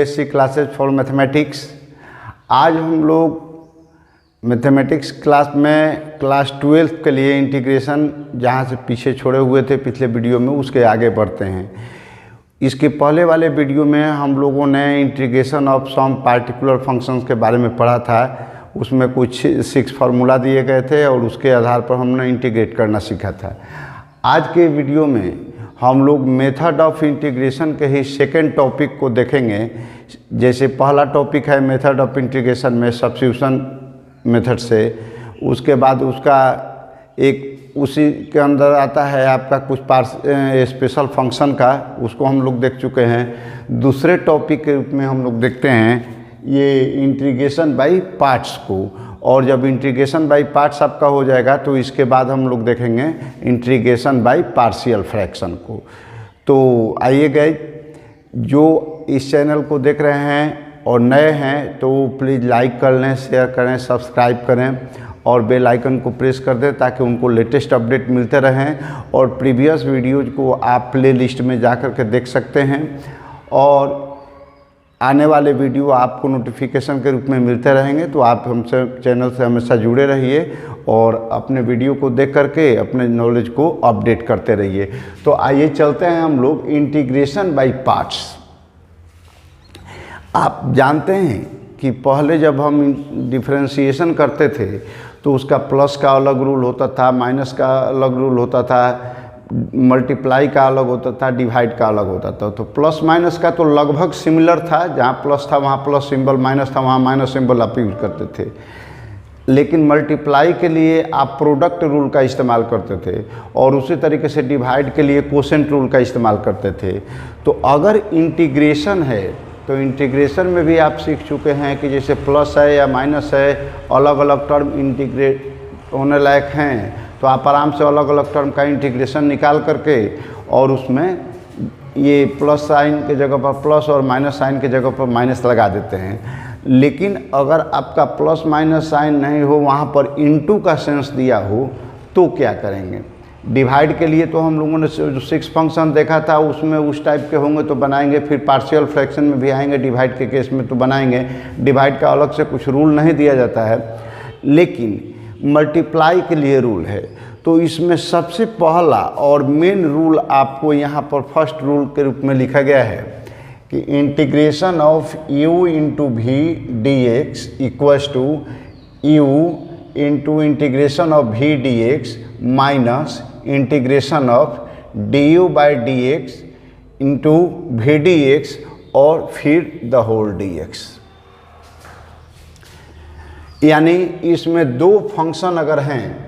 BSc classes for mathematics. आज हम लोग मैथमेटिक्स क्लास में क्लास 12 के लिए इंटीग्रेशन जहाँ से पीछे छोड़े हुए थे पिछले वीडियो में, उसके आगे बढ़ते हैं। इसके पहले वाले वीडियो में हम लोगों ने integration of some particular functions के बारे में पढ़ा था। उसमें कुछ 6 फार्मूला दिए गए थे और उसके आधार पर हमने इंटीग्रेट करना सीखा था। आज के वीडियो में हम लोग मेथड ऑफ इंटीग्रेशन के ही सेकेंड टॉपिक को देखेंगे। जैसे पहला टॉपिक है मेथड ऑफ इंटीग्रेशन में सब्स्टिट्यूशन मेथड से, उसके बाद उसका एक उसी के अंदर आता है आपका कुछ स्पेशल फंक्शन का, उसको हम लोग देख चुके हैं। दूसरे टॉपिक के रूप में हम लोग देखते हैं ये इंटीग्रेशन बाय पार्ट्स को, और जब इंटीग्रेशन बाय पार्ट्स आपका हो जाएगा तो इसके बाद हम लोग देखेंगे इंटीग्रेशन बाय पार्शियल फ्रैक्शन को। तो आइए गाइस, जो इस चैनल को देख रहे हैं और नए हैं तो प्लीज़ लाइक कर लें, शेयर करें, सब्सक्राइब करें और बेल आइकन को प्रेस कर दें ताकि उनको लेटेस्ट अपडेट मिलते रहें। और प्रीवियस वीडियोज़ को आप प्ले लिस्ट में जा कर के देख सकते हैं और आने वाले वीडियो आपको नोटिफिकेशन के रूप में मिलते रहेंगे। तो आप हमसे चैनल से हमेशा जुड़े रहिए और अपने वीडियो को देख करके अपने नॉलेज को अपडेट करते रहिए। तो आइए चलते हैं हम लोग इंटीग्रेशन बाय पार्ट्स। आप जानते हैं कि पहले जब हम डिफरेंशिएशन करते थे तो उसका प्लस का अलग रूल होता था, माइनस का अलग रूल होता था, मल्टीप्लाई का अलग होता था, डिवाइड का अलग होता था। तो प्लस माइनस का तो लगभग सिमिलर था, जहाँ प्लस था वहाँ प्लस सिंबल, माइनस था वहाँ माइनस सिंबल आप यूज करते थे। लेकिन मल्टीप्लाई के लिए आप प्रोडक्ट रूल का इस्तेमाल करते थे और उसी तरीके से डिवाइड के लिए कोसेंट रूल का इस्तेमाल करते थे। तो अगर इंटीग्रेशन है तो इंटीग्रेशन में भी आप सीख चुके हैं कि जैसे प्लस है या माइनस है, अलग अलग टर्म इंटीग्रेट होने लायक हैं, तो आप आराम से अलग अलग टर्म का इंटीग्रेशन निकाल करके और उसमें ये प्लस साइन के जगह पर प्लस और माइनस साइन के जगह पर माइनस लगा देते हैं। लेकिन अगर आपका प्लस माइनस साइन नहीं हो, वहाँ पर इनटू का सेंस दिया हो, तो क्या करेंगे? डिवाइड के लिए तो हम लोगों ने जो 6 फंक्शन देखा था उसमें उस टाइप के होंगे तो बनाएंगे, फिर पार्शियल फ्रैक्शन में भी आएंगे, डिवाइड के केस में तो बनाएंगे। डिवाइड का अलग से कुछ रूल नहीं दिया जाता है, लेकिन मल्टीप्लाई के लिए रूल है। तो इसमें सबसे पहला और मेन रूल आपको यहाँ पर फर्स्ट रूल के रूप में लिखा गया है कि integration of u into v d x equals to u into integration of v d x minus integration of du by d x into v d x और फिर द होल डी एक्स। यानी इसमें 2 function अगर हैं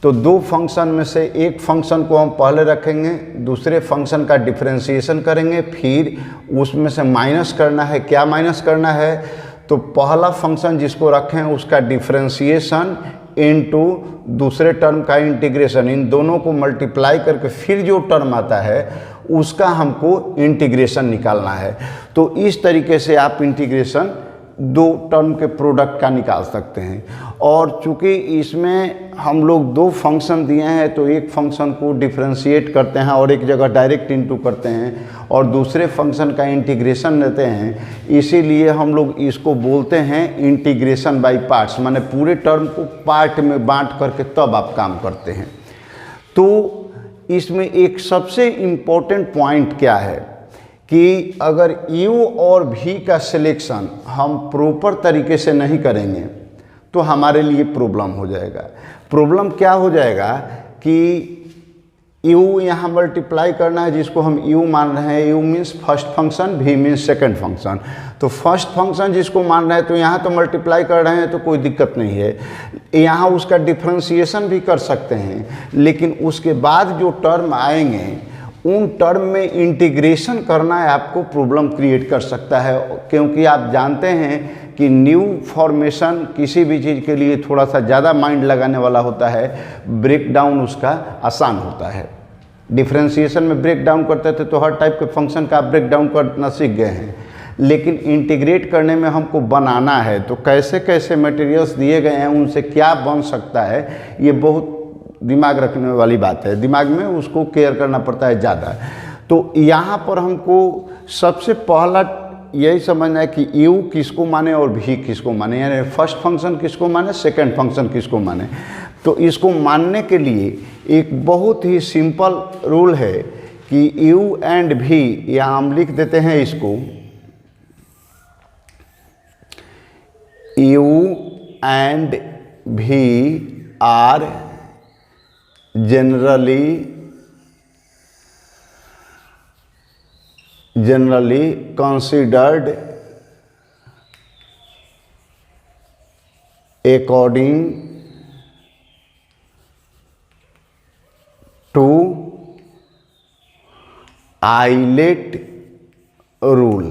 तो 2 function में से एक फंक्शन को हम पहले रखेंगे, दूसरे फंक्शन का डिफरेंशिएशन करेंगे, फिर उसमें से माइनस करना है। क्या माइनस करना है? तो पहला फंक्शन जिसको रखें उसका डिफरेंशिएशन इनटू दूसरे टर्म का इंटीग्रेशन, इन दोनों को मल्टीप्लाई करके फिर जो टर्म आता है उसका हमको इंटीग्रेशन निकालना है। तो इस तरीके से आप इंटीग्रेशन 2 टर्म के प्रोडक्ट का निकाल सकते हैं। और चूँकि इसमें हम लोग 2 फंक्शन दिए हैं तो एक फंक्शन को डिफरेंशिएट करते हैं और एक जगह डायरेक्ट इनटू करते हैं और दूसरे फंक्शन का इंटीग्रेशन लेते हैं, इसीलिए हम लोग इसको बोलते हैं इंटीग्रेशन बाय पार्ट्स। माने पूरे टर्म को पार्ट में बांट करके तब आप काम करते हैं। तो इसमें एक सबसे इम्पोर्टेंट पॉइंट क्या है कि अगर u और v का सिलेक्शन हम प्रॉपर तरीके से नहीं करेंगे तो हमारे लिए प्रॉब्लम हो जाएगा। प्रॉब्लम क्या हो जाएगा कि u यहाँ मल्टीप्लाई करना है जिसको हम u मान रहे हैं, u means first function, v means second function. तो फर्स्ट फंक्शन जिसको मान रहे हैं तो यहाँ तो मल्टीप्लाई कर रहे हैं तो कोई दिक्कत नहीं है, यहाँ उसका डिफरेंशिएशन भी कर सकते हैं। लेकिन उसके बाद जो टर्म आएंगे उन टर्म में इंटीग्रेशन करना है आपको प्रॉब्लम क्रिएट कर सकता है, क्योंकि आप जानते हैं कि न्यू फॉर्मेशन किसी भी चीज़ के लिए थोड़ा सा ज़्यादा माइंड लगाने वाला होता है, ब्रेक डाउन उसका आसान होता है। डिफरेंशिएशन में ब्रेक डाउन करते थे तो हर टाइप के फंक्शन का आप ब्रेक डाउन करना सीख गए हैं, लेकिन इंटीग्रेट करने में हमको बनाना है तो कैसे कैसे मटेरियल्स दिए गए हैं उनसे क्या बन सकता है, ये बहुत दिमाग रखने वाली बात है। दिमाग में उसको केयर करना पड़ता है ज़्यादा। तो यहाँ पर हमको सबसे पहला यही समझना है कि u किसको माने और v किसको माने, यानी फर्स्ट फंक्शन किसको माने, सेकंड फंक्शन किसको माने। तो इसको मानने के लिए एक बहुत ही सिंपल रूल है कि u एंड v, यहाँ हम लिख देते हैं इसको, u and v are generally considered according to ILATE rule.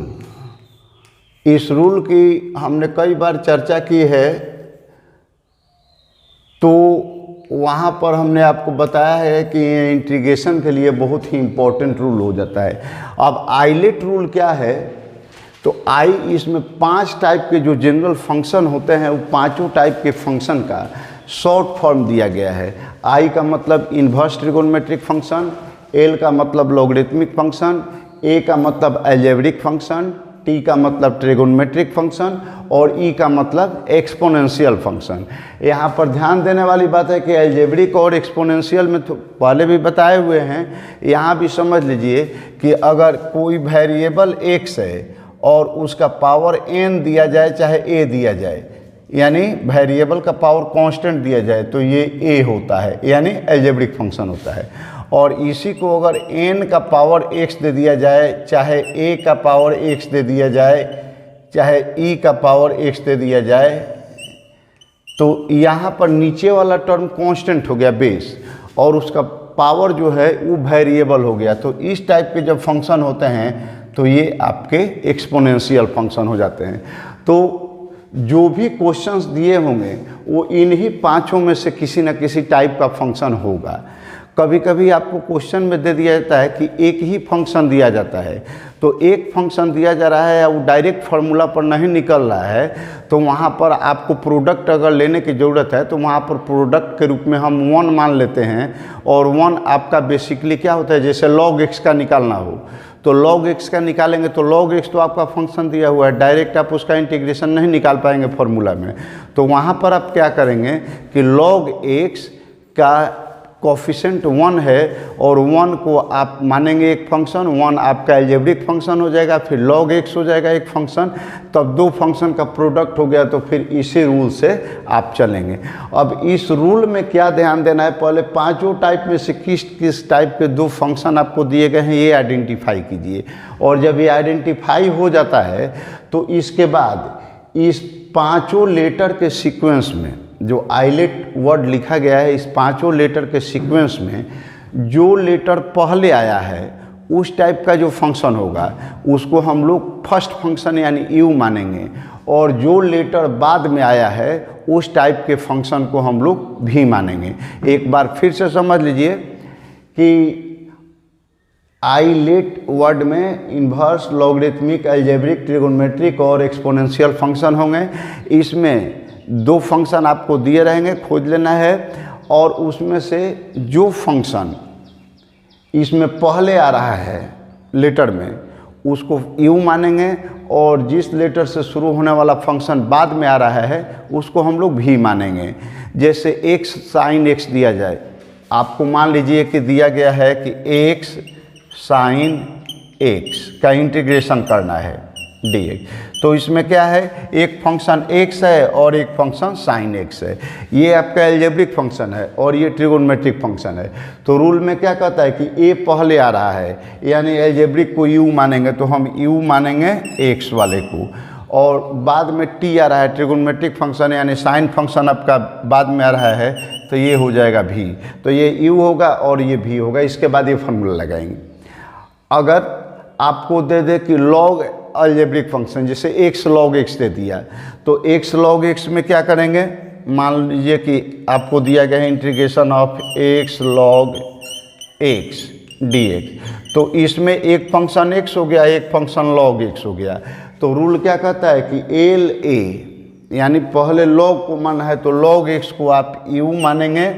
इस रूल की हमने कई बार चर्चा की है, तो वहाँ पर हमने आपको बताया है कि इंटीग्रेशन के लिए बहुत ही इम्पोर्टेंट रूल हो जाता है। अब आइलेट रूल क्या है, तो आई इसमें 5 टाइप के जो जनरल फंक्शन होते हैं, वो पांचों टाइप के फंक्शन का शॉर्ट फॉर्म दिया गया है। आई का मतलब इन्वर्स ट्रिगोनोमेट्रिक फंक्शन, एल का मतलब लॉगरिथमिक फंक्शन, ए का मतलब अलजेब्रिक फंक्शन, टी का मतलब ट्रिगोनोमेट्रिक फंक्शन और ई का मतलब एक्सपोनेंशियल फंक्शन। यहाँ पर ध्यान देने वाली बात है कि अलजेब्रिक और एक्सपोनेंशियल में तो पहले भी बताए हुए हैं, यहाँ भी समझ लीजिए कि अगर कोई वेरिएबल x है और उसका पावर n दिया जाए चाहे a दिया जाए, यानी वेरिएबल का पावर कांस्टेंट दिया जाए, तो ये a होता है, यानी अलजेब्रिक फंक्शन होता है। और इसी को अगर n का पावर x दे दिया जाए, चाहे a का पावर x दे दिया जाए, चाहे e का पावर x दे दिया जाए, तो यहाँ पर नीचे वाला टर्म कांस्टेंट हो गया बेस, और उसका पावर जो है वो वेरिएबल हो गया। तो इस टाइप के जब फंक्शन होते हैं तो ये आपके एक्सपोनेंशियल फंक्शन हो जाते हैं। तो जो भी क्वेश्चंस दिए होंगे वो इन्हीं पांचों में से किसी न किसी टाइप का फंक्शन होगा। कभी कभी आपको क्वेश्चन में दे दिया जाता है कि एक ही फंक्शन दिया जाता है, तो एक फंक्शन दिया जा रहा है, वो डायरेक्ट फार्मूला पर नहीं निकल रहा है, तो वहाँ पर आपको प्रोडक्ट अगर लेने की ज़रूरत है तो वहाँ पर प्रोडक्ट के रूप में हम 1 मान लेते हैं। और 1 आपका बेसिकली क्या होता है, जैसे log x का निकालना हो तो log x का निकालेंगे, तो log x तो आपका फंक्शन दिया हुआ है, डायरेक्ट आप उसका इंटीग्रेशन नहीं निकाल पाएंगे फार्मूला में। तो वहाँ पर आप क्या करेंगे कि log x का कोफिशिएंट 1 है और 1 को आप मानेंगे एक फंक्शन, 1 आपका अलजेब्रिक फंक्शन हो जाएगा, फिर log x हो जाएगा एक फंक्शन, तब 2 फंक्शन का प्रोडक्ट हो गया। तो फिर इसी रूल से आप चलेंगे। अब इस रूल में क्या ध्यान देना है, पहले पांचों टाइप में से किस किस टाइप के 2 फंक्शन आपको दिए गए हैं ये आइडेंटिफाई कीजिए। और जब ये आइडेंटिफाई हो जाता है तो इसके बाद इस पांचों लेटर के सीक्वेंस में जो आइलेट वर्ड लिखा गया है, इस पांचों लेटर के सीक्वेंस में जो लेटर पहले आया है उस टाइप का जो फंक्शन होगा उसको हम लोग फर्स्ट फंक्शन यानी यू मानेंगे, और जो लेटर बाद में आया है उस टाइप के फंक्शन को हम लोग भी मानेंगे। एक बार फिर से समझ लीजिए कि आइलेट वर्ड में इन्वर्स, लॉगरिथमिक, अलजेब्रिक, ट्रिगोनोमेट्रिक और एक्सपोनेंशियल फंक्शन होंगे। इसमें 2 फंक्शन आपको दिए रहेंगे, खोज लेना है, और उसमें से जो फंक्शन इसमें पहले आ रहा है लेटर में उसको यू मानेंगे, और जिस लेटर से शुरू होने वाला फंक्शन बाद में आ रहा है उसको हम लोग भी मानेंगे। जैसे x साइन x दिया जाए, आपको मान लीजिए कि दिया गया है कि x साइन x का इंटीग्रेशन करना है dx, तो इसमें क्या है, एक फंक्शन x है और एक फंक्शन साइन x है। ये आपका अलजेब्रिक फंक्शन है और ये ट्रिगोनोमेट्रिक फंक्शन है। तो रूल में क्या कहता है कि a पहले आ रहा है, यानी अलजेब्रिक को u मानेंगे तो हम u मानेंगे x वाले को, और बाद में t आ रहा है, ट्रिगोनोमेट्रिक फंक्शन यानी साइन फंक्शन आपका बाद में आ रहा है, तो ये हो जाएगा v, तो ये u होगा और ये v होगा। इसके बाद ये फार्मूला लगाएंगे। अगर आपको दे दे कि log अलजेब्रिक फंक्शन, जैसे x log x दे दिया, तो x log x में क्या करेंगे, मान लीजिए कि आपको दिया गया है integration of x log x dx, तो इसमें एक फंक्शन x हो गया, एक फंक्शन log x हो गया। तो रूल क्या कहता है कि एल ए यानी पहले log को माना है तो log x को आप u मानेंगे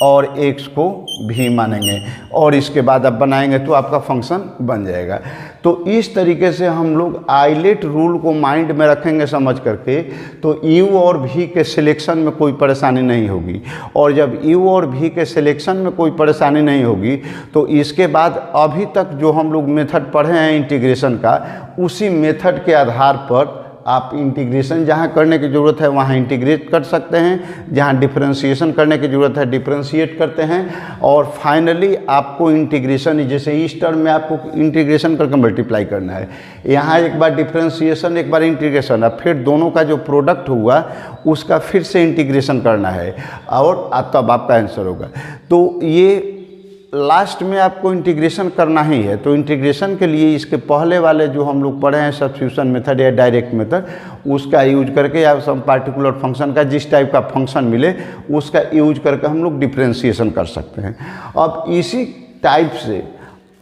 और x को भी मानेंगे, और इसके बाद आप बनाएंगे तो आपका फंक्शन बन जाएगा। तो इस तरीके से हम लोग आइलेट रूल को माइंड में रखेंगे समझ करके, तो यू और भी के सिलेक्शन में कोई परेशानी नहीं होगी। और जब यू और भी के सिलेक्शन में कोई परेशानी नहीं होगी तो इसके बाद अभी तक जो हम लोग मेथड पढ़े हैं इंटीग्रेशन का, उसी मेथड के आधार पर आप इंटीग्रेशन जहाँ करने की ज़रूरत है वहाँ इंटीग्रेट कर सकते हैं, जहाँ डिफरेंशिएशन करने की ज़रूरत है डिफरेंशिएट करते हैं। और फाइनली आपको इंटीग्रेशन, जैसे इस टर्म में आपको इंटीग्रेशन करके मल्टीप्लाई करना है, यहाँ एक बार डिफरेंशिएशन एक बार इंटीग्रेशन, अब फिर दोनों का जो प्रोडक्ट हुआ उसका फिर से इंटीग्रेशन करना है और तब आपका आंसर होगा। तो ये लास्ट में आपको इंटीग्रेशन करना ही है। तो इंटीग्रेशन के लिए इसके पहले वाले जो हम लोग पढ़े हैं सब्स्टिट्यूशन मेथड या डायरेक्ट मेथड, उसका यूज करके या सम पार्टिकुलर फंक्शन का जिस टाइप का फंक्शन मिले उसका यूज करके हम लोग डिफरेंशिएशन कर सकते हैं। अब इसी टाइप से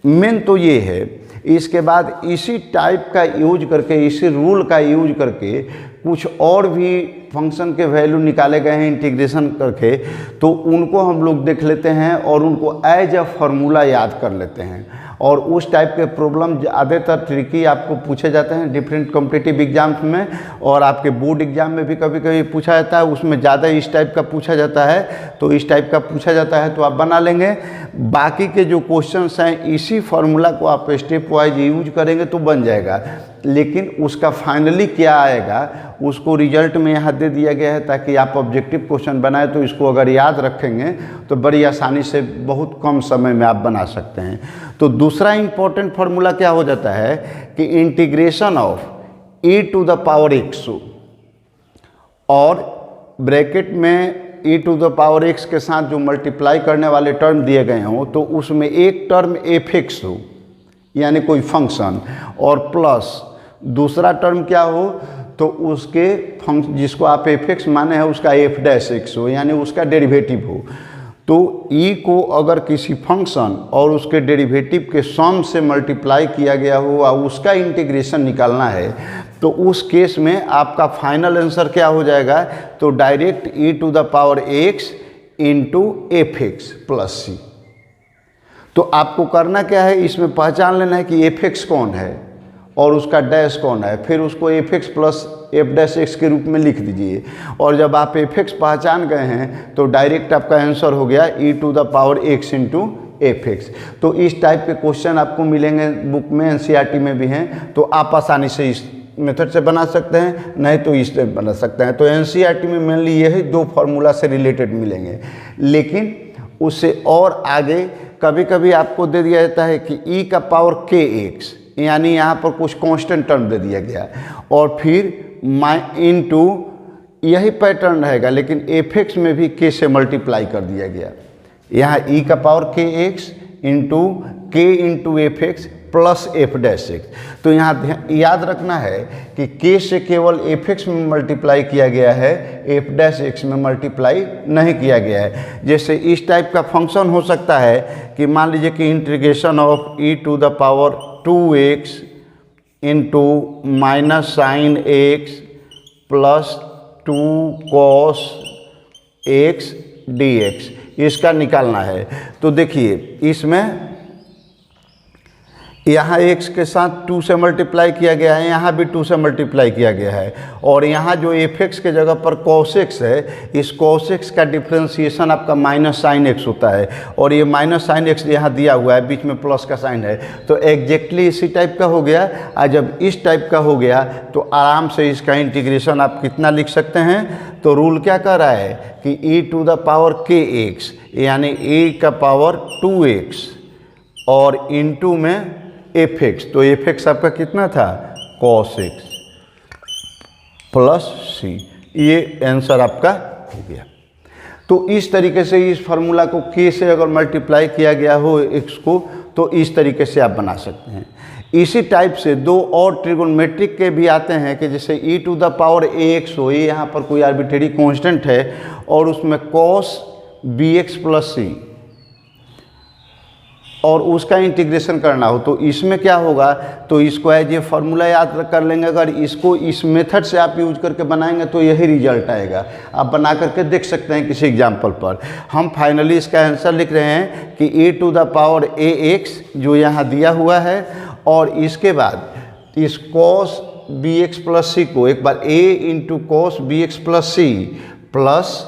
मेन तो ये है, इसके बाद इसी टाइप का यूज करके, इसी रूल का यूज करके कुछ और भी फंक्शन के वैल्यू निकाले गए हैं इंटीग्रेशन करके, तो उनको हम लोग देख लेते हैं और उनको एज अ फार्मूला याद कर लेते हैं। और उस टाइप के प्रॉब्लम ज़्यादातर ट्रिकी आपको पूछे जाते हैं डिफरेंट कॉम्पिटिटिव एग्जाम्स में, और आपके बोर्ड एग्जाम में भी कभी कभी पूछा जाता है, उसमें ज़्यादा इस टाइप का पूछा जाता है। तो इस टाइप का पूछा जाता है तो आप बना लेंगे। बाकी के जो क्वेश्चंस हैं इसी फार्मूला को आप स्टेप वाइज यूज करेंगे तो बन जाएगा, लेकिन उसका फाइनली क्या आएगा उसको रिजल्ट में यहाँ दे दिया गया है, ताकि आप ऑब्जेक्टिव क्वेश्चन बनाए तो इसको अगर याद रखेंगे तो बड़ी आसानी से बहुत कम समय में आप बना सकते हैं। तो दूसरा इंपॉर्टेंट फार्मूला क्या हो जाता है कि integration of e to the power x, और ब्रैकेट में e to the power x के साथ जो मल्टीप्लाई करने वाले टर्म दिए गए हों, तो उसमें एक टर्म f(x) हो यानी कोई फंक्शन, और प्लस दूसरा टर्म क्या हो तो उसके फंक्शन जिसको आप f(x) माने हैं उसका f'(x) हो यानी उसका डेरिवेटिव हो। तो e को अगर किसी फंक्शन और उसके डेरिवेटिव के सम से मल्टीप्लाई किया गया हो और उसका इंटीग्रेशन निकालना है, तो उस केस में आपका फाइनल आंसर क्या हो जाएगा, तो direct e to the power x into f(x) plus c। तो आपको करना क्या है, इसमें पहचान लेना है कि f(x) कौन है और उसका डैश कौन है, फिर उसको f(x) प्लस f'(x) के रूप में लिख दीजिए। और जब आप f(x) पहचान गए हैं तो डायरेक्ट आपका आंसर हो गया e to the power x into f(x). तो इस टाइप के क्वेश्चन आपको मिलेंगे बुक में, एनसीईआरटी में भी हैं, तो आप आसानी से इस मेथड से बना सकते हैं, नहीं तो इससे बना सकते हैं। तो एनसीईआरटी में मेनली यही दो फार्मूला से रिलेटेड मिलेंगे, लेकिन उससे और आगे कभी कभी आपको दे दिया जाता है कि e का पावर kx, यानी यहाँ पर कुछ कांस्टेंट टर्म दे दिया गया और फिर इनटू यही पैटर्न रहेगा, लेकिन f(x) में भी k से मल्टीप्लाई कर दिया गया। यहाँ e का power kx into k into f(x) plus f'(x). तो यहाँ याद रखना है कि k से केवल f(x) में मल्टीप्लाई किया गया है, f'(x) में मल्टीप्लाई नहीं किया गया है। जैसे इस टाइप का फंक्शन हो सकता है कि मान लीजिए कि integration of e to the power 2x into minus sine x plus 2 cos x dx, इसका निकालना है। तो देखिए इसमें यहाँ x के साथ 2 से मल्टीप्लाई किया गया है, यहाँ भी 2 से मल्टीप्लाई किया गया है, और यहाँ जो f(x) के जगह पर cos x है, इस cos x का डिफ्रेंशिएशन आपका माइनस साइन x होता है, और ये माइनस साइन x यहाँ दिया हुआ है, बीच में प्लस का साइन है, तो एग्जैक्टली इसी टाइप का हो गया। और जब इस टाइप का हो गया तो आराम से इसका इंटीग्रेशन आप कितना लिख सकते हैं, तो रूल क्या कह रहा है कि e to the power kx यानी e का पावर 2x और इंटू में f(x), तो f(x) आपका कितना था cos x प्लस c, ये आंसर आपका हो गया। तो इस तरीके से इस फार्मूला को k से अगर मल्टीप्लाई किया गया हो x को, तो इस तरीके से आप बना सकते हैं। इसी टाइप से दो और ट्रिगोनोमेट्रिक के भी आते हैं कि जैसे e to the power ax हो, ये यहाँ पर कोई आर्बिट्रेरी कांस्टेंट है और उसमें cos bx प्लस c और उसका इंटीग्रेशन करना हो, तो इसमें क्या होगा, तो इसको एज ये फार्मूला याद कर लेंगे। अगर इसको इस मेथड से आप यूज करके बनाएंगे तो यही रिजल्ट आएगा। आप बना करके देख सकते हैं किसी एग्जाम्पल पर। हम फाइनली इसका आंसर लिख रहे हैं कि e to the power ax जो यहाँ दिया हुआ है और इसके बाद इस cos B x plus c को एक बार a into cos B x plus c plus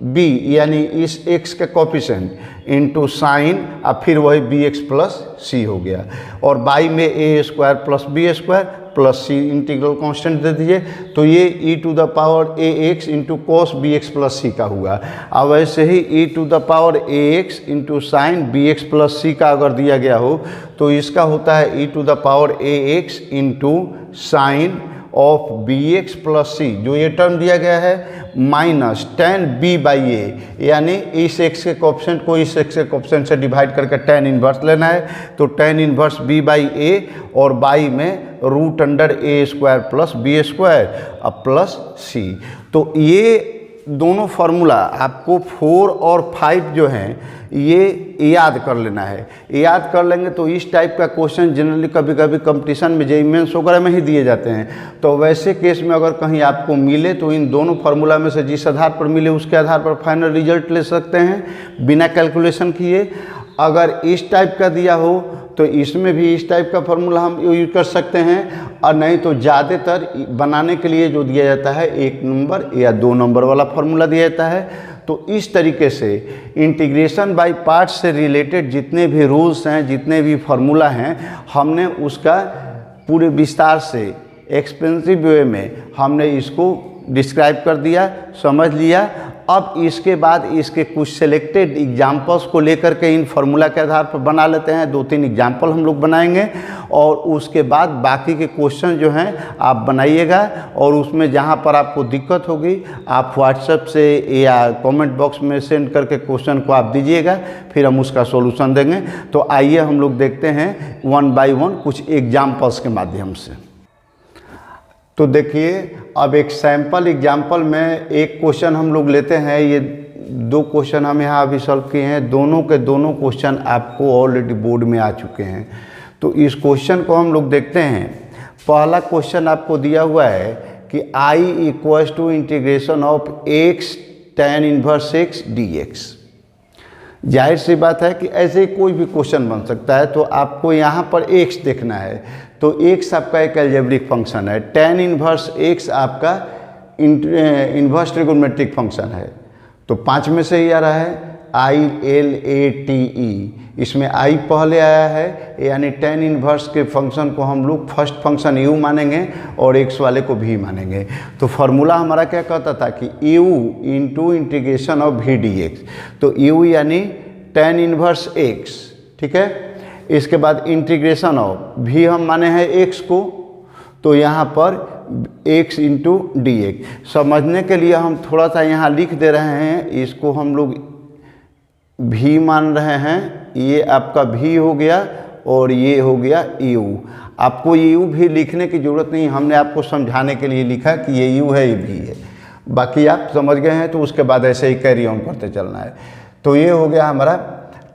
b यानी इस x के कोफिशिएंट इंटू साइन अब फिर वही बी एक्स प्लस सी हो गया, और बाई में a square plus B square plus C integral constant दे दीजिए, तो ये e to the power A X into cos B x plus C का हुआ। अब ऐसे ही e to the power A X into sine B x plus C का अगर दिया गया हो तो इसका होता है e to the power A X into sine of B x plus C, जो ये टर्म दिया गया है minus ten B by A, यानी इस एक्स के कोफिशिएंट को इस एक्स के कोफिशिएंट से डिवाइड करके टेन इन्वर्स लेना है, तो टेन इन्वर्स बी बाई ए और बाई में रूट अंडर ए स्क्वायर प्लस बी स्क्वायर अब प्लस सी। तो ये दोनों फार्मूला आपको 4 और 5 जो हैं ये याद कर लेना है। याद कर लेंगे तो इस टाइप का क्वेश्चन जनरली कभी कभी कंपटीशन में जेईई मेंस वगैरह में ही दिए जाते हैं। तो वैसे केस में अगर कहीं आपको मिले तो इन दोनों फार्मूला में से जिस आधार पर मिले उसके आधार पर फाइनल रिजल्ट ले सकते हैं बिना कैलकुलेशन किए। अगर इस टाइप का दिया हो तो इसमें भी इस टाइप का फार्मूला हम यूज कर सकते हैं, और नहीं तो ज़्यादातर बनाने के लिए जो दिया जाता है 1 नंबर या 2 नंबर वाला फार्मूला दिया जाता है। तो इस तरीके से इंटीग्रेशन बाय पार्ट्स से रिलेटेड जितने भी रूल्स हैं, जितने भी फार्मूला हैं, हमने उसका पूरे विस्तार से एक्सपेंसिव वे में हमने इसको डिस्क्राइब कर दिया, समझ लिया। अब इसके बाद इसके कुछ सेलेक्टेड एग्जाम्पल्स को लेकर के इन फार्मूला के आधार पर बना लेते हैं। 2-3 एग्जाम्पल हम लोग बनाएंगे और उसके बाद बाकी के क्वेश्चन जो हैं आप बनाइएगा, और उसमें जहां पर आपको दिक्कत होगी आप व्हाट्सएप से या कमेंट बॉक्स में सेंड करके क्वेश्चन को आप दीजिएगा, फिर हम उसका सॉल्यूशन देंगे। तो आइए हम लोग देखते हैं 1 बाय 1 कुछ एग्जाम्पल्स के माध्यम से। तो देखिए अब एक सैम्पल एग्जाम्पल में एक क्वेश्चन हम लोग लेते हैं। ये 2 क्वेश्चन हम यहाँ अभी सॉल्व किए हैं, दोनों के दोनों क्वेश्चन आपको ऑलरेडी बोर्ड में आ चुके हैं। तो इस क्वेश्चन को हम लोग देखते हैं। पहला क्वेश्चन आपको दिया हुआ है कि i equals to integration of x tan inverse x dx। जाहिर सी बात है कि ऐसे ही कोई भी क्वेश्चन बन सकता है, तो आपको यहाँ पर x देखना है। तो x आपका एक अलजेब्रिक फंक्शन है, tan इनवर्स x आपका इन्वर्स ट्रिगोनोमेट्रिक फंक्शन है। तो 5 में से ही आ रहा है ILATE, इसमें I पहले आया है, यानी tan इनवर्स के फंक्शन को हम लोग फर्स्ट फंक्शन u मानेंगे और x वाले को v मानेंगे। तो फार्मूला हमारा क्या कहता था कि u into integration of v dx। तो u यानी tan इनवर्स x, ठीक है। इसके बाद इंटीग्रेशन ऑफ v हम माने हैं x को, तो यहाँ पर x इंटू डी एक्स। समझने के लिए हम थोड़ा सा यहाँ लिख दे रहे हैं, इसको हम लोग v मान रहे हैं, ये आपका v हो गया और ये हो गया u। आपको ये u भी लिखने की ज़रूरत नहीं, हमने आपको समझाने के लिए लिखा कि ये u है ये v है, बाकी आप समझ गए हैं। तो उसके बाद ऐसे ही कैरी ऑन करते चलना है। तो ये हो गया हमारा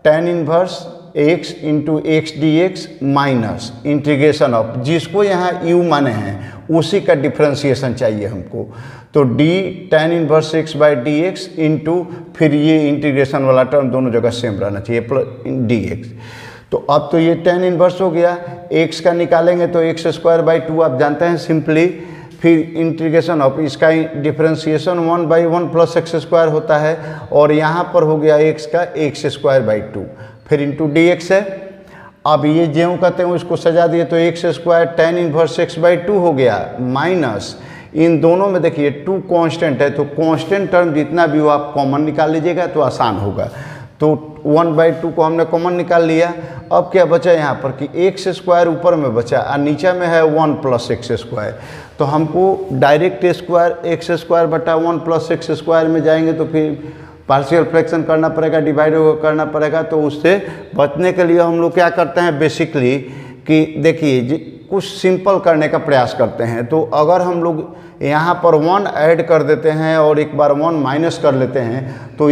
tan inverse x into x D x minus integration of, जिसको यहाँ u माने हैं उसी का डिफ्रेंशिएशन चाहिए हमको। तो d tan inverse x by d x into फिर ये इंटीग्रेशन वाला टर्म दोनों जगह सेम रहना चाहिए प्लस डी एक्स। तो अब तो ये tan इनवर्स हो गया, x का निकालेंगे तो एक्स स्क्वायर बाई 2 आप जानते हैं सिंपली। फिर इंटीग्रेशन ऑफ इसका differentiation 1 by 1 plus x square होता है, और यहाँ पर हो गया x का एक्स स्क्वायर बाई 2 फिर इंटू डी एक्स है। अब ये ज्यों कहते हैं उसको सजा दिए तो x square tan inverse x by 2 हो गया, माइनस इन दोनों में देखिए 2 कांस्टेंट है, तो कांस्टेंट टर्म जितना भी हो आप कॉमन निकाल लीजिएगा तो आसान होगा। तो 1 बाई 2 को हमने कॉमन निकाल लिया। अब क्या बचा यहाँ पर कि एक्स स्क्वायर ऊपर में बचा और नीचे में है 1 प्लस एक्स स्क्वायर। तो हमको डायरेक्ट स्क्वायर एक्स स्क्वायर बटा 1 प्लस एक्स स्क्वायर में जाएंगे तो फिर पार्शियल फ्रैक्शन करना पड़ेगा, डिवाइड करना पड़ेगा। तो उससे बचने के लिए हम लोग क्या करते हैं बेसिकली कि देखिए कुछ सिंपल करने का प्रयास करते हैं। तो अगर हम लोग यहाँ पर 1 ऐड कर देते हैं और एक बार 1 माइनस कर लेते हैं तो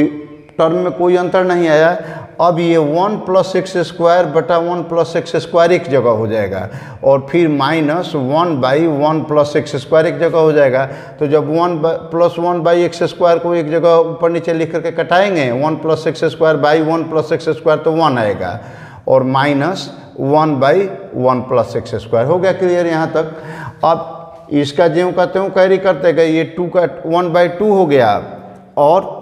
टर्म में कोई अंतर नहीं आया। अब ये 1 प्लस एक्स स्क्वायर बटा 1 प्लस एक्स स्क्वायर एक जगह हो जाएगा, और फिर minus 1 by 1 plus x square एक जगह हो जाएगा। तो जब 1 प्लस 1 बाई एक्स स्क्वायर को एक जगह ऊपर नीचे लिख करके कटाएंगे, 1 plus x square by 1 plus x square तो 1 आएगा, और माइनस 1/1 प्लस एक्स स्क्वायर। हो गया क्लियर यहाँ तक। अब इसका ज्यों का त्यों कैरी करते गए, ये 2 का 1/2 हो गया और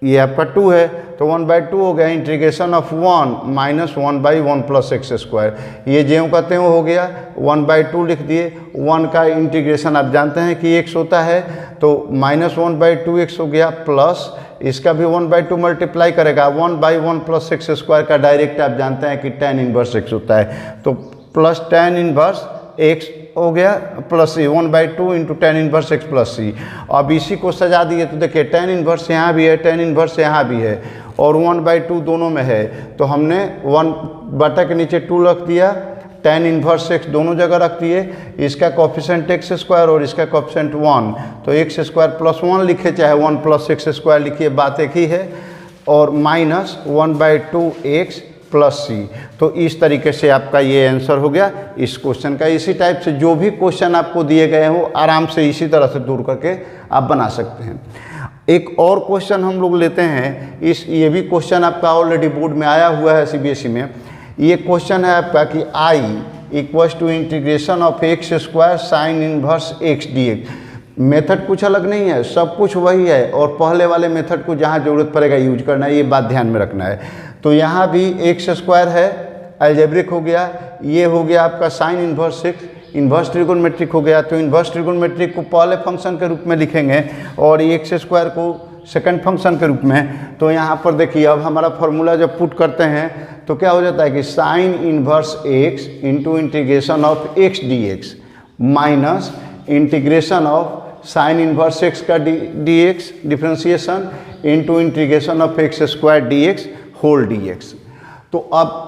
ये आपका 2 है तो 1/2 हो गया। Integration of 1 minus 1/1 plus x square, ये ज्यों का त्यों हो गया, 1/2 लिख दिए। 1 का इंटीग्रेशन आप जानते हैं कि x होता है, तो माइनस 1/2 x हो गया, प्लस इसका भी 1/2 मल्टीप्लाई करेगा 1/1 प्लस एक्स स्क्वायर का डायरेक्ट आप जानते हैं कि tan इनवर्स x होता है, तो प्लस tan इनवर्स x हो गया plus C 1/2 into tan inverse x plus C. अब इसी को सजा दिए तो देखिए tan इनवर्स यहाँ भी है, tan इनवर्स यहाँ भी है और 1/2 दोनों में है, तो हमने 1 बटा के नीचे 2 रख दिया, tan इनवर्स x दोनों जगह रख दिए, इसका कोफिशिएंट एक्स स्क्वायर और इसका कोफिशिएंट 1, तो एक्स स्क्वायर प्लस 1 लिखे चाहे 1 प्लस एक्स स्क्वायर लिखिए, बात एक ही है, और माइनस 1/2 एक्स प्लस सी। तो इस तरीके से आपका ये आंसर हो गया इस क्वेश्चन का। इसी टाइप से जो भी क्वेश्चन आपको दिए गए हो आराम से इसी तरह से दूर करके आप बना सकते हैं। एक और क्वेश्चन हम लोग लेते हैं, ये भी क्वेश्चन आपका ऑलरेडी बोर्ड में आया हुआ है सीबीएसई में। ये क्वेश्चन है आपका कि I equals to integration of X square sine inverse X D. Method कुछ अलग नहीं है, सब कुछ वही है, और पहले वाले मेथड को जहाँ ज़रूरत पड़ेगा यूज करना है, ये बात ध्यान में रखना है। तो यहाँ भी एक्स स्क्वायर है, अलजेब्रिक हो गया, ये हो गया आपका sign inverse x, inverse trigonometric हो गया, तो इन्वर्स ट्रिगोनोमेट्रिक को पहले फंक्शन के रूप में लिखेंगे और एक्स स्क्वायर को सेकंड फंक्शन के रूप में। तो यहाँ पर देखिए अब हमारा फॉर्मूला जब पुट करते हैं तो क्या हो जाता है कि sine inverse X into integration of X D x minus integration of sine inverse X का D X differentiation into integration of X square D X whole D X. तो अब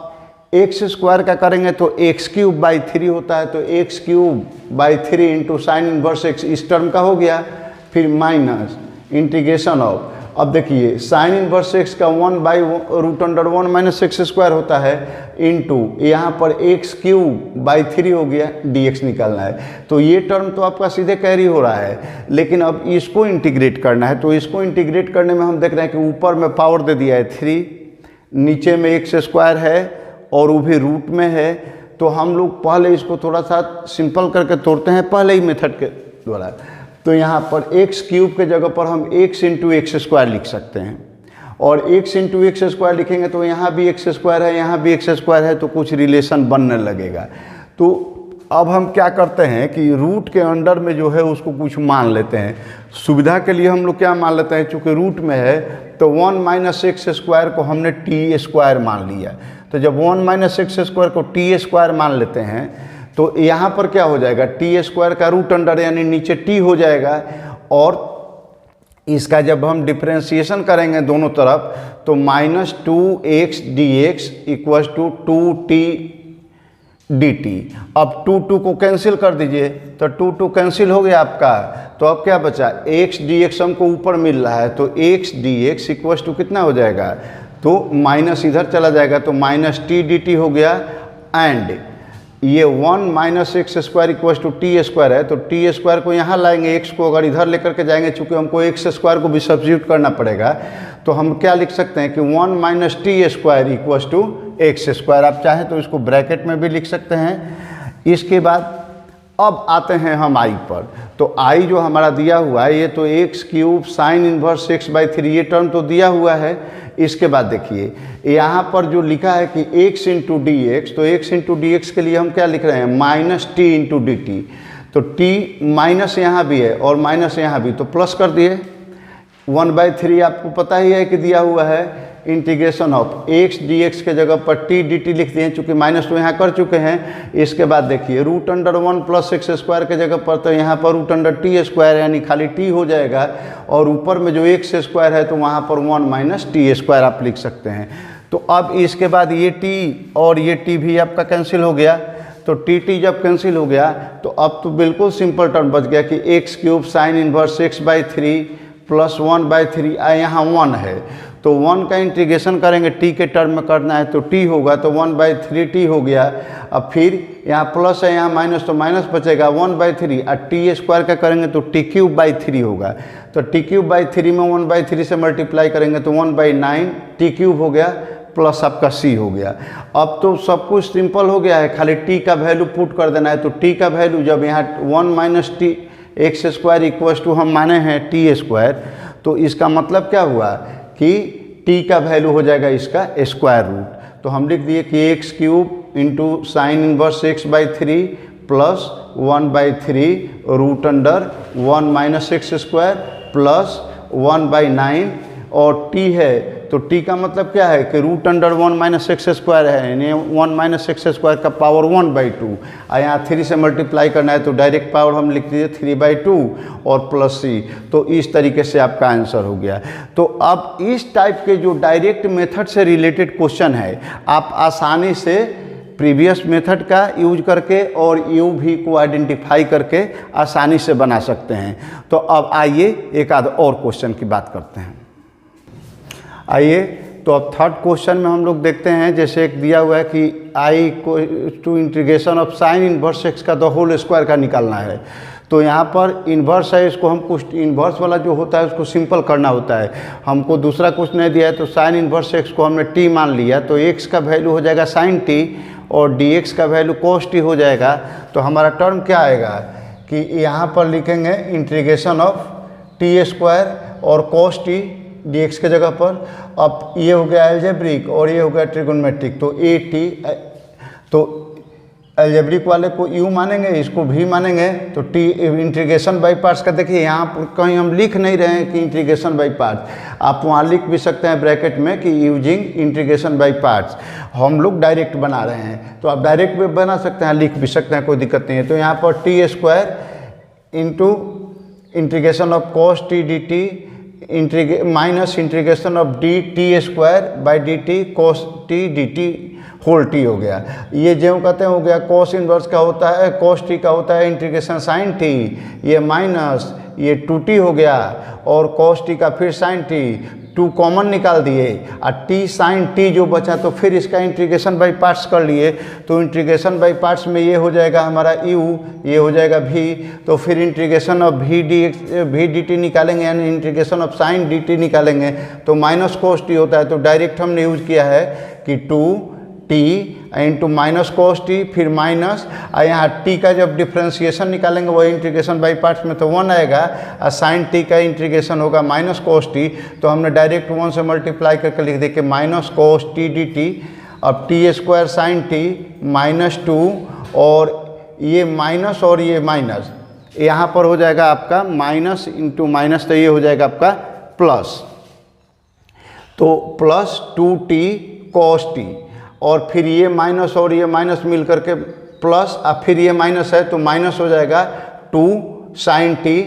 एक्स स्क्वायर का करेंगे तो एक्स क्यूब बाई 3 होता है, तो x cube by 3 into sine inverse x इस टर्म का हो गया, फिर माइनस इंटीग्रेशन ऑफ, अब देखिए साइन इनवर्स एक्स का 1/√1 माइनस एक्स स्क्वायर होता है, इंटू यहाँ पर एक्स क्यूब बाई 3 हो गया, dx निकालना है। तो ये टर्म तो आपका सीधे कैरी हो रहा है, लेकिन अब इसको इंटीग्रेट करना है, तो इसको इंटीग्रेट करने में हम देख रहे हैं कि ऊपर में पावर दे दिया है 3, नीचे में एक्स स्क्वायर है और वो भी रूट में है। तो हम लोग पहले इसको थोड़ा सा सिंपल करके तोड़ते हैं पहले ही मेथड के द्वारा। तो यहाँ पर एक्स क्यूब के जगह पर हम एक्स इंटू एक्स स्क्वायर लिख सकते हैं, और एक्स इंटू एक्स स्क्वायर लिखेंगे तो यहाँ भी एक्स स्क्वायर है, यहाँ भी एक्स स्क्वायर है, तो कुछ रिलेशन बनने लगेगा। तो अब हम क्या करते हैं कि रूट के अंडर में जो है उसको कुछ मान लेते हैं, सुविधा के लिए हम लोग क्या मान लेते हैं, चूँकि रूट में है तो 1 माइनस एक्स स्क्वायर को हमने टी स्क्वायर मान लिया। तो जब 1 माइनस एक्स स्क्वायर को टी स्क्वायर मान लेते हैं तो यहाँ पर क्या हो जाएगा, टी स्क्वायर का रूट अंडर यानी नीचे टी हो जाएगा, और इसका जब हम डिफ्रेंशिएशन करेंगे दोनों तरफ तो minus 2x dx equals to 2t dt। अब 2 को कैंसिल कर दीजिए, तो 2 कैंसिल हो गया आपका, तो अब क्या बचा, x dx हमको ऊपर मिल रहा है, तो x dx इक्वल्स टू कितना हो जाएगा, तो माइनस इधर चला जाएगा, तो माइनस t dt हो गया, एंड ये 1 minus x square equals to t square है, तो टी स्क्वायर को यहाँ लाएंगे, एक्स को अगर इधर लेकर के जाएंगे, चूँकि हमको एक्स स्क्वायर को भी सब्स्टिट्यूट करना पड़ेगा, तो हम क्या लिख सकते हैं कि 1 minus t square equals to x square. आप चाहें तो इसको ब्रैकेट में भी लिख सकते हैं। इसके बाद अब आते हैं हम आई पर, तो आई जो हमारा दिया हुआ है ये तो x cube sign inverse x by 3 ये टर्म तो दिया हुआ है। इसके बाद देखिए यहाँ पर जो लिखा है कि x इंटू डी एक्स, तो x इंटू डी एक्स के लिए हम क्या लिख रहे हैं, minus T into D T, तो t माइनस यहाँ भी है और माइनस यहाँ भी, तो प्लस कर दिए 1/3 आपको पता ही है कि दिया हुआ है, इंटीग्रेशन ऑफ x dx के जगह पर t dt लिख दिए, चूँकि माइनस तो यहाँ कर चुके हैं। इसके बाद देखिए root under 1 plus x square के जगह पर तो यहाँ पर रूट अंडर टी स्क्वायर यानी खाली t हो जाएगा, और ऊपर में जो एक्स स्क्वायर है तो वहाँ पर 1 माइनस टी स्क्वायर आप लिख सकते हैं। तो अब इसके बाद ये t और ये t भी आपका कैंसिल हो गया, तो टी जब कैंसिल हो गया तो अब तो बिल्कुल सिंपल टर्म बच गया कि x cube sign inverse x by 3 plus 1/3, यहाँ 1 है, तो 1 का इंटीग्रेशन करेंगे t के टर्म में करना है, तो t होगा तो 1/3t हो गया। अब फिर यहाँ प्लस है यहाँ माइनस, तो माइनस बचेगा 1/3, और टी स्क्वायर का करेंगे तो t क्यूब बाई 3 होगा, तो t क्यूब बाई 3 में 1/3 से मल्टीप्लाई करेंगे तो 1/9 t क्यूब हो गया, प्लस आपका सी हो गया। अब तो सब कुछ सिंपल हो गया है, खाली टी का वैल्यू पुट कर देना है। तो टी का वैल्यू जब यहाँ 1 minus t x square equals to हम माने हैं टी स्क्वायर, तो इसका मतलब क्या हुआ कि टी का वैल्यू हो जाएगा इसका स्क्वायर रूट। तो हम लिख दिए कि x cube into sine inverse x by 3 plus 1/3 root under 1 minus x square plus 1/9 और टी है तो टी का मतलब क्या है कि root under 1 minus x square है, यानी 1 माइनस एक्स स्क्वायर का पावर 1/2 और यहाँ 3 से मल्टीप्लाई करना है तो डायरेक्ट पावर हम लिख दीजिए 3/2 और प्लस सी। तो इस तरीके से आपका आंसर हो गया। तो अब इस टाइप के जो डायरेक्ट मेथड से रिलेटेड क्वेश्चन है आप आसानी से प्रीवियस मेथड का यूज करके और यू भी को आइडेंटिफाई करके आसानी से बना सकते हैं। तो अब आइए एक आध और क्वेश्चन की बात करते हैं। आइए तो अब थर्ड क्वेश्चन में हम लोग देखते हैं, जैसे एक दिया हुआ है कि I to integration of sine inverse X का द होल स्क्वायर का निकालना है। तो यहाँ पर इन्वर्स है, इसको हम कुछ इन्वर्स वाला जो होता है उसको सिंपल करना होता है। हमको दूसरा कुछ नहीं दिया है तो साइन इन्वर्स एक्स को हमने टी मान लिया, तो एक्स का वैल्यू हो जाएगा साइन टी और डी एक्स का वैल्यू कॉस टी हो जाएगा। तो हमारा टर्म क्या आएगा कि यहाँ पर लिखेंगे इंटीग्रेशन ऑफ टी स्क्वायर और कॉस टी डी एक्स के जगह पर। अब ये हो गया एल्जेब्रिक और ये हो गया ट्रिगोनमेट्रिक, तो ए टी, तो एल्जेब्रिक वाले को यू मानेंगे, इसको भी मानेंगे। तो टी इंटीग्रेशन बाई पार्ट्स का देखिए यहाँ पर कहीं हम लिख नहीं रहे हैं कि इंटीग्रेशन बाई पार्ट्स, आप वहाँ लिख भी सकते हैं ब्रैकेट में कि यूजिंग इंटीग्रेशन बाई पार्ट्स। हम लोग डायरेक्ट बना रहे हैं तो आप डायरेक्ट भी बना सकते हैं, लिख भी सकते हैं, कोई दिक्कत नहीं है। तो यहाँ पर t square into integration of cos T D t minus integration of d t square by d t cos T D t whole t हो गया। ये जो कहते हैं हो गया कॉस इनवर्स का होता है, कॉस टी का होता है इंटीग्रेशन साइन टी, ये माइनस ये 2t हो गया और कॉस टी का फिर साइन टी, 2 कॉमन निकाल दिए और टी साइन टी जो बचा तो फिर इसका इंटीग्रेशन बाई पार्ट्स कर लिए। तो इंटीग्रेशन बाई पार्ट्स में ये हो जाएगा हमारा u, ये हो जाएगा v, तो फिर integration of v d t निकालेंगे यानी integration of sine d t निकालेंगे तो माइनस कॉस टी होता है। तो डायरेक्ट हमने यूज किया है कि 2t into minus cos T फिर माइनस, और यहाँ टी का जब डिफ्रेंशिएशन निकालेंगे वही इंटीग्रेशन बाई पार्ट्स में तो 1 आएगा और साइन टी का इंटीग्रेशन होगा माइनस कॉस टी। तो हमने डायरेक्ट 1 से मल्टीप्लाई करके लिख दिया कि minus cos T D T. अब T square sine T minus 2 और ये माइनस और ये माइनस, यहाँ पर हो जाएगा आपका माइनस इंटू माइनस, तो ये हो जाएगा आपका प्लस, तो प्लस 2t कॉस टी और फिर ये माइनस और ये माइनस मिल करके प्लस और फिर ये माइनस है तो माइनस हो जाएगा 2 साइन टी,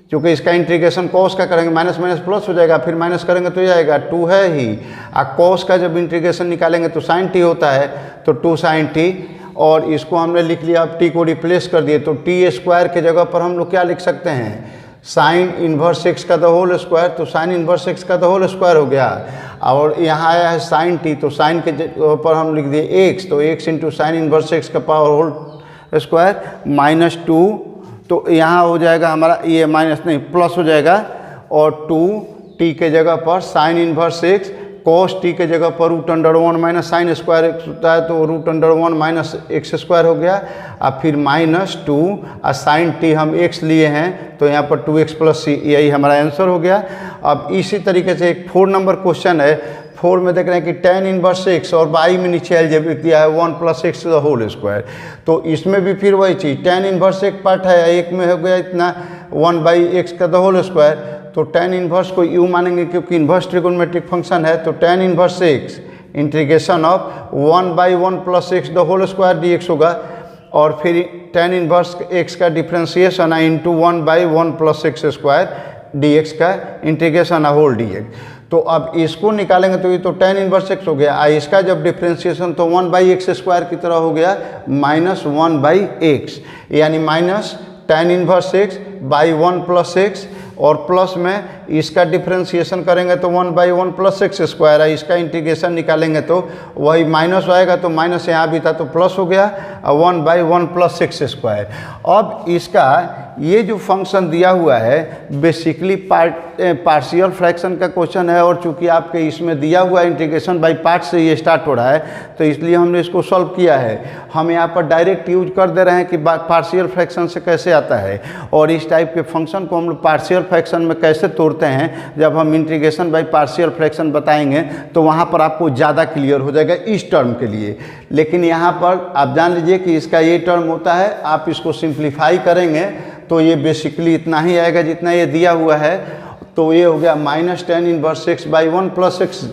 क्योंकि इसका इंटीग्रेशन कॉस का करेंगे माइनस माइनस प्लस हो जाएगा, फिर माइनस करेंगे तो ये आएगा 2 है ही, और कॉस का जब इंटीग्रेशन निकालेंगे तो साइन टी होता है तो 2 साइन टी, और इसको हमने लिख लिया। अब टी को रिप्लेस कर दिए तो टी स्क्वायर के जगह पर हम लोग क्या लिख सकते हैं, साइन इन्वर्स एक्स का द होल स्क्वायर, तो साइन इन्वर्स एक्स का द होल स्क्वायर हो गया। और यहाँ आया है साइन टी, तो साइन के ऊपर हम लिख दिए एक्स, तो x into sign inverse x का पावर होल स्क्वायर माइनस 2, तो यहाँ हो जाएगा हमारा ये माइनस नहीं प्लस हो जाएगा, और 2t के जगह पर sine inverse x, cos t के जगह पर root under 1 minus sine square x होता है तो root under 1 minus x square हो गया, और फिर माइनस 2 और साइन टी हम x लिए हैं तो यहाँ पर 2x प्लस सी, यही हमारा आंसर हो गया। अब इसी तरीके से एक 4 नंबर क्वेश्चन है। 4 में देख रहे हैं कि tan इनवर्स एक्स और बाई में नीचे एलजेब्रिक दिया है 1 plus x the whole square, तो इसमें भी फिर वही चीज़ tan इनवर्स एक पार्ट है, एक में हो गया इतना 1/x का द होल स्क्वायर, तो tan इनवर्स को u मानेंगे क्योंकि इन्वर्स ट्रिगोनोमेट्रिक फंक्शन है, तो tan inverse x integration of 1/1 plus x the whole square dx होगा, और फिर tan इनवर्स x का डिफ्रेंशिएशन है into 1/1 plus x square dx का इंटीग्रेशन है होल dx। तो अब इसको निकालेंगे तो ये तो tan इनवर्स x हो गया, इसका जब डिफ्रेंशिएशन तो 1/x स्क्वायर की तरह हो गया माइनस 1/x, यानी minus tan inverse x by 1 plus x और प्लस में इसका डिफ्रेंशिएशन करेंगे तो 1/1 प्लस एक्स स्क्वायर है, इसका इंटीग्रेशन निकालेंगे तो वही माइनस आएगा, तो माइनस यहाँ भी था तो प्लस हो गया, 1/1 प्लस एक्स स्क्वायर। अब इसका ये जो फंक्शन दिया हुआ है बेसिकली पार्शियल फ्रैक्शन का क्वेश्चन है, और चूंकि आपके इसमें दिया हुआ इंटीग्रेशन बाय पार्ट से ये स्टार्ट हो रहा है तो इसलिए हमने इसको सॉल्व किया है। हम यहाँ पर डायरेक्ट यूज कर दे रहे हैं कि पार्शियल फ्रैक्शन से कैसे आता है, और इस टाइप के फंक्शन को हम लोग पार्शियल फ्रैक्शन में कैसे तोड़ते हैं जब हम इंटीग्रेशन बाय पार्शियल फ्रैक्शन बताएंगे तो वहाँ पर आपको ज़्यादा क्लियर हो जाएगा इस टर्म के लिए। लेकिन यहाँ पर आप जान लीजिए कि इसका ये टर्म होता है, आप इसको सिंप्लीफाई करेंगे तो ये बेसिकली इतना ही आएगा जितना ये दिया हुआ है। तो ये हो गया -tan inverse x/1 plus x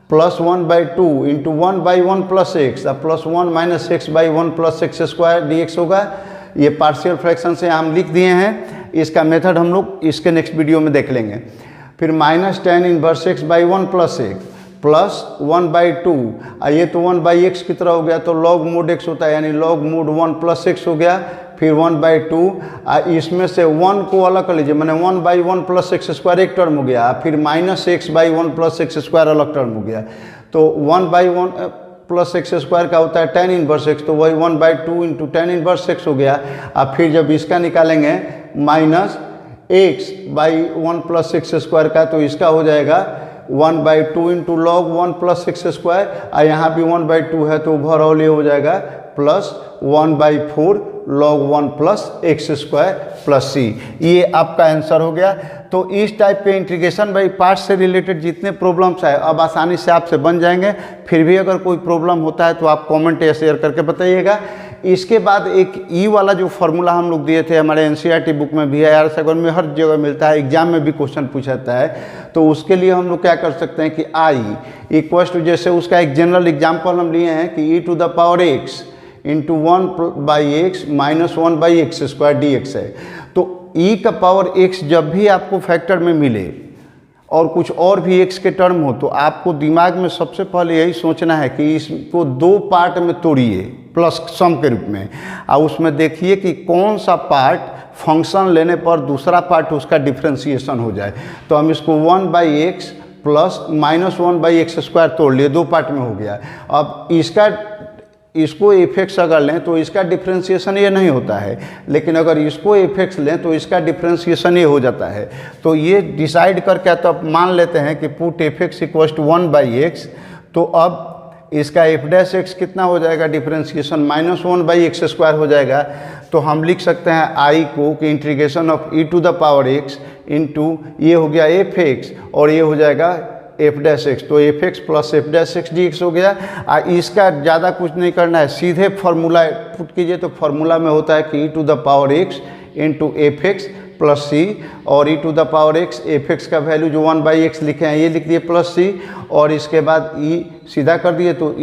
plus 1/2 into 1/1 plus x plus 1 minus x/1 plus x square dx होगा। ये पार्शियल फ्रैक्शन से हम लिख दिए हैं, इसका मेथड हम लोग इसके नेक्स्ट वीडियो में देख लेंगे। फिर -tan inverse x/1 plus x plus 1/2, ये तो 1/x की तरह हो गया तो log mod x होता है, यानी log mod 1 प्लस एक्स हो गया। फिर 1/2, इसमें से 1 को अलग कर लीजिए, मैंने 1/1 प्लस एक्स स्क्वायर एक टर्म हो गया, फिर -x/1 प्लस एक्स स्क्वायर अलग टर्म हो गया। तो 1/1 प्लस एक्स स्क्वायर का होता है tan इनवर्स x, तो वही 1/2 इंटू tan इनवर्स x हो गया। अब फिर जब इसका निकालेंगे -x/1 प्लस एक्स स्क्वायर का, तो इसका हो जाएगा 1/2 into log 1 plus x square, यहाँ भी 1/2 है तो ओवरऑल ये हो जाएगा plus 1/4 log 1 plus x square plus C. ये आपका आंसर हो गया। तो इस टाइप के इंटीग्रेशन बाई पार्ट से रिलेटेड जितने प्रॉब्लम्स है अब आसानी से आपसे बन जाएंगे। फिर भी अगर कोई प्रॉब्लम होता है तो आप कमेंट या शेयर करके बताइएगा। इसके बाद एक ई वाला जो फार्मूला हम लोग दिए थे हमारे एनसीईआरटी बुक में भी है, आर सेकंड में हर जगह मिलता है, एग्जाम में भी क्वेश्चन पूछा जाता है। तो उसके लिए हम लोग क्या कर सकते हैं कि आई इक्वल्स टू, जैसे उसका एक जनरल एग्जाम्पल हम लिए हैं कि e⁴x into 1/x minus 1/x square dx है। तो e का पावर x जब भी आपको फैक्टर में मिले और कुछ और भी x के टर्म हो तो आपको दिमाग में सबसे पहले यही सोचना है कि इसको 2 पार्ट में तोड़िए प्लस सम के रूप में, और उसमें देखिए कि कौन सा पार्ट फंक्शन लेने पर दूसरा पार्ट उसका डिफ्रेंशिएशन हो जाए। तो हम इसको 1/x प्लस -1/x स्क्वायर तोड़ लिए, 2 पार्ट में हो गया। अब इसको f(x) अगर लें तो इसका डिफ्रेंशिएशन ये नहीं होता है, लेकिन अगर इसको f(x) लें तो इसका डिफ्रेंशिएशन ये हो जाता है। तो ये डिसाइड करके तो आप मान लेते हैं कि put f(x) equals to 1/x, तो अब इसका f'(x) कितना हो जाएगा डिफ्रेंशिएशन -1/x स्क्वायर हो जाएगा। तो हम लिख सकते हैं आई को कि इंटीग्रेशन ऑफ e⁴x इंटू ये हो गया f(x) और ये हो जाएगा f'(x), तो f(x) प्लस f'(x) dx हो गया। इसका ज़्यादा कुछ नहीं करना है, सीधे फार्मूला पुट कीजिए। तो फार्मूला में होता है कि e⁴x इंटू f(x) प्लस सी, और e⁴x f(x) का वैल्यू जो 1/x लिखे हैं ये लिख दिए प्लस सी, और इसके बाद e सीधा कर दिए तो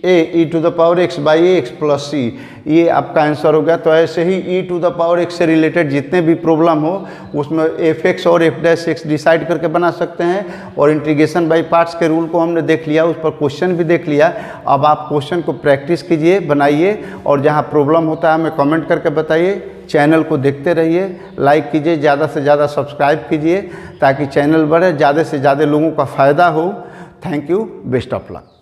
e⁴x by x plus C, ये आपका आंसर हो गया। तो ऐसे ही e⁴x से रिलेटेड जितने भी प्रॉब्लम हो उसमें f(x) और f'(x) डिसाइड करके बना सकते हैं। और इंटीग्रेशन बाई पार्ट्स के रूल को हमने देख लिया, उस पर क्वेश्चन भी देख लिया। अब आप क्वेश्चन को प्रैक्टिस कीजिए, बनाइए, और जहाँ प्रॉब्लम होता है हमें कमेंट करके बताइए। चैनल को देखते रहिए, लाइक कीजिए, ज़्यादा से ज़्यादा सब्सक्राइब कीजिए ताकि चैनल बढ़े, ज़्यादा से ज़्यादा लोगों का फ़ायदा हो। Thank you, best of luck.